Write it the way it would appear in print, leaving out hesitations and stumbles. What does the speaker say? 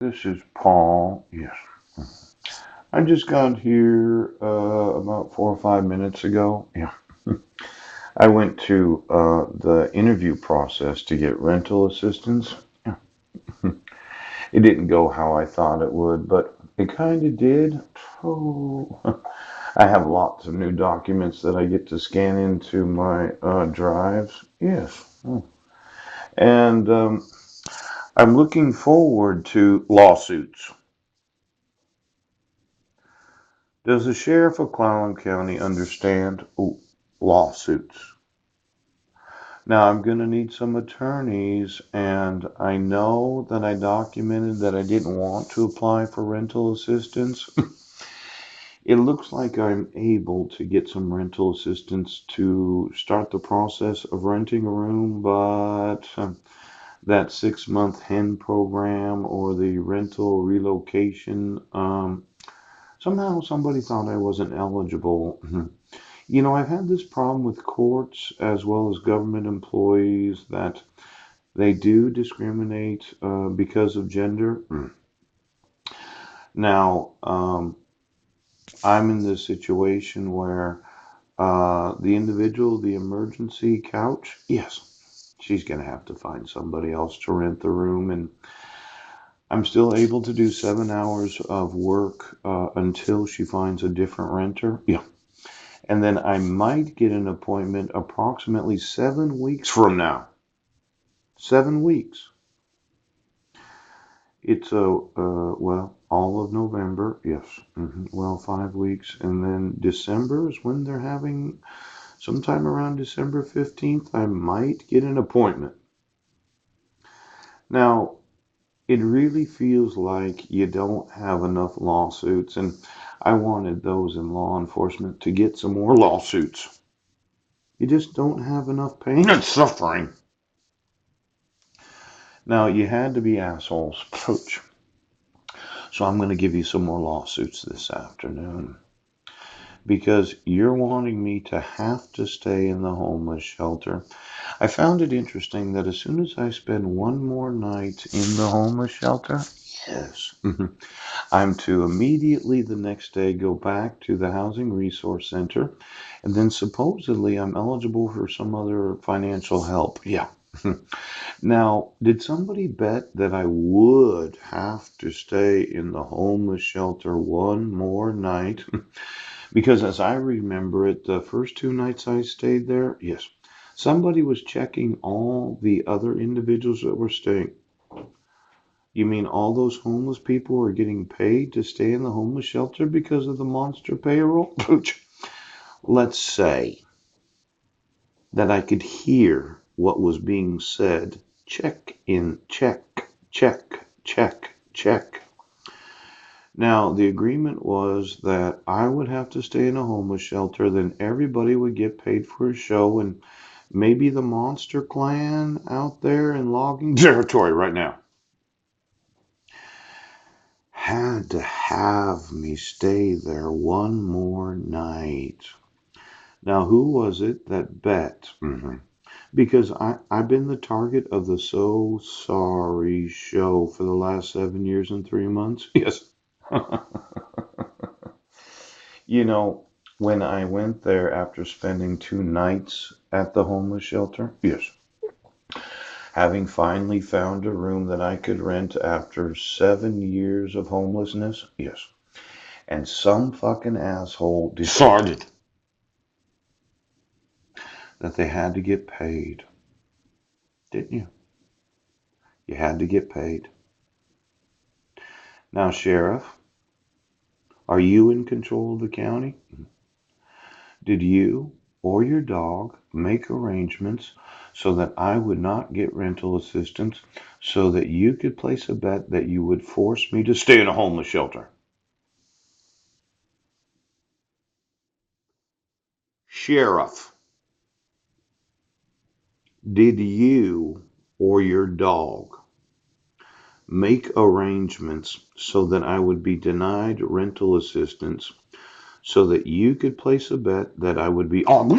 This is Paul. Yes. I just got here about 4 or 5 minutes ago. Yeah. I went to the interview process to get rental assistance. Yeah. It didn't go how I thought it would, but it kind of did. Oh, I have lots of new documents that I get to scan into my drives. Yes. Oh. And I'm looking forward to lawsuits. Does the sheriff of Clallam County understand lawsuits? Now I'm going to need some attorneys, and I know that I documented that I didn't want to apply for rental assistance. It looks like I'm able to get some rental assistance to start the process of renting a room, but that 6 month HEN program or the rental relocation, somehow somebody thought I wasn't eligible. You know, I've had this problem with courts as well as government employees that they do discriminate because of gender. Now, I'm in this situation where the individual, the emergency couch, yes, she's going to have to find somebody else to rent the room. And I'm still able to do 7 hours of work until she finds a different renter. Yeah. And then I might get an appointment approximately 7 weeks from now. 7 weeks. It's well, all of November, yes. Well, 5 weeks. And then December is when they're having, sometime around December 15th, I might get an appointment. Now, it really feels like you don't have enough lawsuits, and I wanted those in law enforcement to get some more lawsuits. You just don't have enough pain and suffering. Now, you had to be assholes, coach. So I'm going to give you some more lawsuits this afternoon because you're wanting me to have to stay in the homeless shelter. I found it interesting that as soon as I spend one more night in the homeless shelter, yes, I'm to immediately the next day go back to the Housing Resource Center, and then supposedly I'm eligible for some other financial help. Yeah. Now, did somebody bet that I would have to stay in the homeless shelter one more night? Because as I remember it, the first 2 nights I stayed there, yes, somebody was checking all the other individuals that were staying. You mean all those homeless people are getting paid to stay in the homeless shelter because of the monster payroll? Let's say that I could hear what was being said. Check in, check, check, check, check. Now, the agreement was that I would have to stay in a homeless shelter, then everybody would get paid for a show, and maybe the Monster Clan out there in logging territory right now had to have me stay there one more night. Now, who was it that bet? Because I've been the target of the So Sorry show for the last 7 years and 3 months. Yes. You know, when I went there after spending 2 nights at the homeless shelter, yes, having finally found a room that I could rent after 7 years of homelessness, yes, and some fucking asshole decided that they had to get paid, didn't you? You had to get paid. Now, Sheriff, are you in control of the county? Did you or your dog make arrangements so that I would not get rental assistance so that you could place a bet that you would force me to stay in a homeless shelter? Sheriff, did you or your dog make arrangements so that I would be denied rental assistance so that you could place a bet that I would be on?